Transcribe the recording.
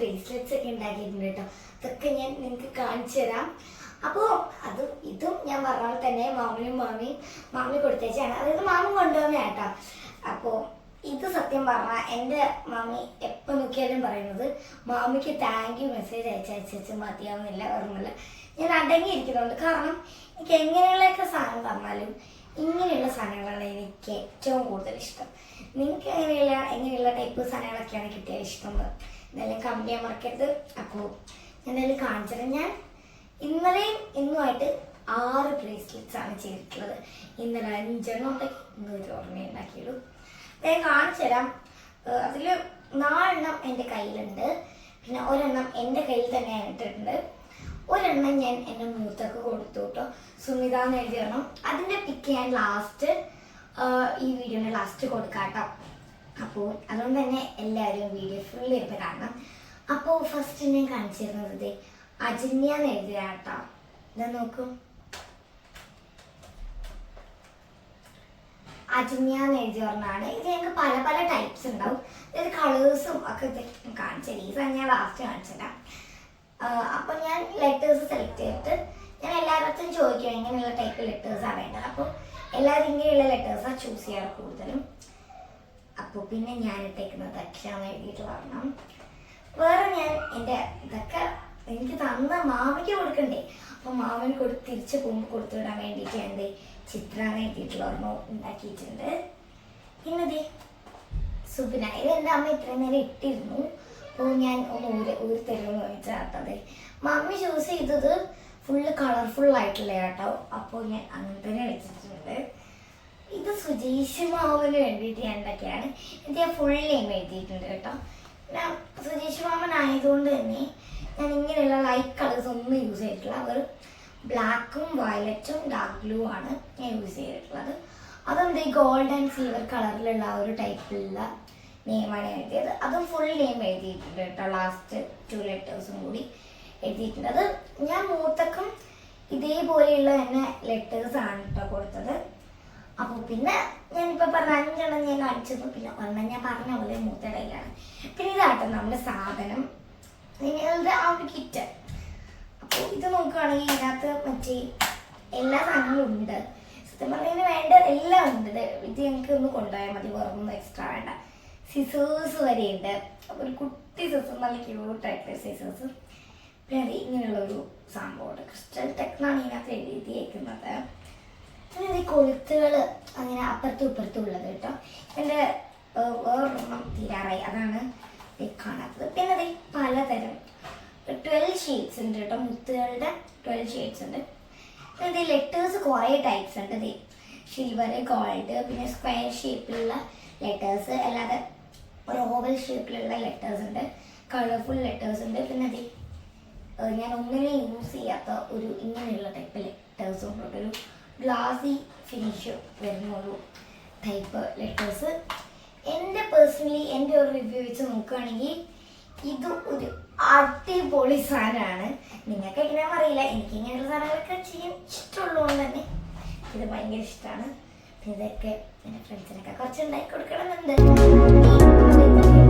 Bracelets ഒക്കെ ഉണ്ടാക്കിയിട്ടുണ്ട് കേട്ടോ. അതൊക്കെ ഞാൻ നിങ്ങൾക്ക് കാണിച്ചു തരാം. അപ്പോൾ ഇതും ഞാൻ പറഞ്ഞ പോലെ തന്നെ മാമി കൊടുത്തേച്ചാണ്. അതായത് മാമ കൊണ്ടുവന്ന കേട്ടോ. അപ്പോൾ ഇത് സത്യം പറഞ്ഞാൽ എൻ്റെ മാമി എപ്പോൾ നോക്കിയാലും പറയുന്നത് മാമിക്ക് താങ്ക് യു മെസ്സേജ് അയച്ചയച്ച് മതിയാവുന്നില്ല, ഓർമ്മയില്ല. ഞാൻ അടങ്ങിയിരിക്കുന്നുണ്ട്. കാരണം എനിക്ക് എങ്ങനെയുള്ളൊക്കെ സാധനം തന്നാലും ഇങ്ങനെയുള്ള സാധനങ്ങളാണ് എനിക്ക് ഏറ്റവും കൂടുതൽ ഇഷ്ടം. നിങ്ങൾക്ക് എങ്ങനെയുള്ള ടൈപ്പ് സാധനങ്ങളൊക്കെയാണ് കിട്ടിയാൽ ഇഷ്ടം എന്തായാലും കമന്റ് ചെയ്യാൻ മറക്കരുത്. അപ്പോൾ എന്തായാലും കാണിച്ചത് ഞാൻ ഇന്നലെയും ഇന്നുമായിട്ട് 6 ബ്രേസ്ലെറ്റ്സ് ആണ് ചെയ്തിട്ടുള്ളത്. ഇന്നലെ 5 ഉണ്ടാക്കി, ഇന്ന് ഒരു ഓർമ്മ ഉണ്ടാക്കിയിടും. ഞാൻ കാണിച്ചു തരാം. അതിൽ 4 എൻ്റെ കയ്യിലുണ്ട്, പിന്നെ ഒരെണ്ണം എൻ്റെ കയ്യിൽ തന്നെ ഇട്ടിട്ടുണ്ട്. ഒരെണ്ണം ഞാൻ എൻ്റെ മൂത്തൊക്കെ കൊടുത്തു കേട്ടോ. സുമിത എന്ന് എഴുതി തരണം. അതിൻ്റെ പിക്ക് ഞാൻ ലാസ്റ്റ് ഈ വീഡിയോയുടെ ലാസ്റ്റ് കൊടുക്കാം കേട്ടോ. അപ്പോൾ അതുകൊണ്ട് തന്നെ എല്ലാവരും വീഡിയോ ഫുൾ ചെയ്ത് കാണണം. അപ്പോൾ ഫസ്റ്റ് ഞാൻ കാണിച്ചിരുന്നത് അജന്യ എന്ന് എഴുതിയ കേട്ടോ. ഇതാ നോക്കൂ, അജന്യ എന്ന് എഴുതി പറഞ്ഞാണ്. ഇത് ഞങ്ങൾക്ക് പല പല ടൈപ്സ് ഉണ്ടാവും. അതായത് കളേഴ്സും ഒക്കെ കാണിച്ചു തരാം. ഈ സാധനം ഞാൻ ലാസ്റ്റ് കാണിച്ചു തരാം. അപ്പോൾ ഞാൻ ലെറ്റേഴ്സ് സെലക്ട് ചെയ്തിട്ട് ഞാൻ എല്ലാവരും ചോദിക്കും എങ്ങനെയുള്ള ടൈപ്പ് ലെറ്റേഴ്സാണ് വേണ്ടത്. അപ്പോൾ എല്ലാവരും ഇങ്ങനെയുള്ള ലെറ്റേഴ്സാണ് ചൂസ് ചെയ്യാറ് കൂടുതലും. അപ്പോൾ പിന്നെ ഞാൻ ഇട്ടേക്കുന്നത് അക്ഷരാന്ന് എഴുതിയിട്ട് വരണം. വേറെ ഞാൻ എൻ്റെ ഇതൊക്കെ എനിക്ക് തന്ന മാമയ്ക്ക് കൊടുക്കണ്ടേ, അപ്പോൾ മാമന് തിരിച്ച് പോകുമ്പോൾ കൊടുത്തു വിടാൻ വേണ്ടിയിട്ട് എൻ്റെ ചിത്രാന്ന് എഴുതിയിട്ടുള്ള ഓർമ്മ ഉണ്ടാക്കിയിട്ടുണ്ട്. പിന്നെ സുബിന, ഇത് എൻ്റെ അമ്മ ഇത്രയും നേരം ഇട്ടിരുന്നു. അപ്പോൾ ഞാൻ ഒന്ന് ഊരി തരുമെന്ന് ചോദിച്ചാട്ടത്. മമ്മി ചൂസ് ചെയ്തത് ഫുള്ള് കളർഫുൾ ആയിട്ടുള്ള കേട്ടോ. അപ്പോൾ ഞാൻ അങ്ങനെ തന്നെ വെച്ചിട്ടുണ്ട്. ഇത് സുജീഷ് മാമന് വേണ്ടിയിട്ട് ഞാൻ ഉണ്ടാക്കിയാണ്. ഇത് ഞാൻ ഫുൾ നെയിം എഴുതിയിട്ടുണ്ട് കേട്ടോ. ഞാൻ സുജീഷ് മാമൻ ആയതുകൊണ്ട് തന്നെ ഞാൻ ഇങ്ങനെയുള്ള ലൈറ്റ് കളേഴ്സ് ഒന്നും യൂസ് ചെയ്തിട്ടില്ല. അവർ ബ്ലാക്കും വയലറ്റും ഡാർക്ക് ബ്ലൂ ആണ് ഞാൻ യൂസ് ചെയ്തിട്ടുള്ളത്. അതുകൊണ്ട് ഈ ഗോൾഡ് ആൻഡ് സിൽവർ കളറിലുള്ള ആ ഒരു ടൈപ്പിലുള്ള നെയിമാണ് എഴുതിയത്. അതും ഫുൾ നെയിം എഴുതിയിട്ടുണ്ട് കേട്ടോ. ലാസ്റ്റ് 2 ലെറ്റേഴ്സും കൂടി എഴുതിയിട്ടുണ്ട്. അത് ഞാൻ മൂത്തക്കും ഇതേപോലെയുള്ള തന്നെ ലെറ്റേഴ്സാണ് കേട്ടോ കൊടുത്തത്. അപ്പോൾ പിന്നെ ഞാനിപ്പോൾ പറഞ്ഞ 5 എണ്ണം ഞാൻ കാണിച്ചത്, പിന്നെ ഒരെണ്ണം ഞാൻ പറഞ്ഞ പോലെ മൂത്തയുടെ കയ്യിലാണ്. പിന്നെ ഇതാട്ടോ നമ്മുടെ സാധനം, നിങ്ങളുടെ ആ ഒരു കിറ്റ്. അപ്പോൾ ഇത് നോക്കുകയാണെങ്കിൽ ഇതിനകത്ത് മറ്റേ എല്ലാ സാധനങ്ങളും ഉണ്ട്. സത്യം പറഞ്ഞതിന് വേണ്ട എല്ലാം ഉണ്ട്. ഇത് ഞങ്ങൾക്ക് ഒന്ന് കൊണ്ടുപോയാൽ മതി, വേറൊന്നും എക്സ്ട്രാ വേണ്ട. സിസേഴ്സ് വരെ ഉണ്ട്. അപ്പോൾ ഒരു കുട്ടി സിസേഴ്സ്, നല്ല ക്യൂട്ടായിട്ടുള്ള സിസേഴ്സ്. പിന്നെ അത് ഇങ്ങനെയുള്ളൊരു സംഭവമുണ്ട്. ക്രിസ്റ്റൽ ടെക്നാണ് ഇതിനകത്ത് എഴുതിയേക്കുന്നത്. പിന്നെ ഈ കൊളുത്തുകൾ അങ്ങനെ അപ്പുറത്തും ഇപ്പുറത്തും ഉള്ളത് കേട്ടോ. എൻ്റെ വേറൊരെണ്ണം തീരാറായി, അതാണ് കാണാത്തത്. പിന്നെ അത് പലതരം 12 ഷെയ്ഡ്സ് ഉണ്ട് കേട്ടോ. മുത്തുകളുടെ 12 ഷെയ്ഡ്സ് ഉണ്ട്. പിന്നെ ഇത് ലെറ്റേഴ്സ് കുറേ ടൈപ്സ് ഉണ്ട്. ഇത് സിൽവർ, ഗോൾഡ്, പിന്നെ സ്ക്വയർ ഷേപ്പിലുള്ള ലെറ്റേഴ്സ്, അല്ലാതെ ഒരു ഓവൽ ഷേപ്പിലുള്ള ലെറ്റേഴ്സ് ഉണ്ട്, കളർഫുൾ ലെറ്റേഴ്സ് ഉണ്ട്. പിന്നെ അത് ഞാൻ ഒന്നിനും യൂസ് ചെയ്യാത്ത ഒരു ഇങ്ങനെയുള്ള ടൈപ്പ് ലെറ്റേഴ്സും ഉണ്ട്. ഒരു ഗ്ലാസി ഫിനിഷ് വരുന്ന ഒരു ടൈപ്പ് ലെറ്റേഴ്സ്. എൻ്റെ പേഴ്സണലി എൻ്റെ ഒരു റിവ്യൂ വെച്ച് നോക്കുകയാണെങ്കിൽ ഇത് ഒരു അടിപൊളി സാധനമാണ്. നിങ്ങൾക്ക് എങ്ങനെയാണെന്ന് അറിയില്ല, എനിക്ക് ഇങ്ങനെയുള്ള സാധനങ്ങളൊക്കെ ചെയ്യാൻ ഇഷ്ടമുള്ളതുകൊണ്ട് തന്നെ ഇത് ഭയങ്കര ഇഷ്ടമാണ്. ഇതൊക്കെ എൻ്റെ ഫ്രണ്ട്സിനൊക്കെ കുറച്ച് ഉണ്ടാക്കി കൊടുക്കണമെന്നുണ്ട്.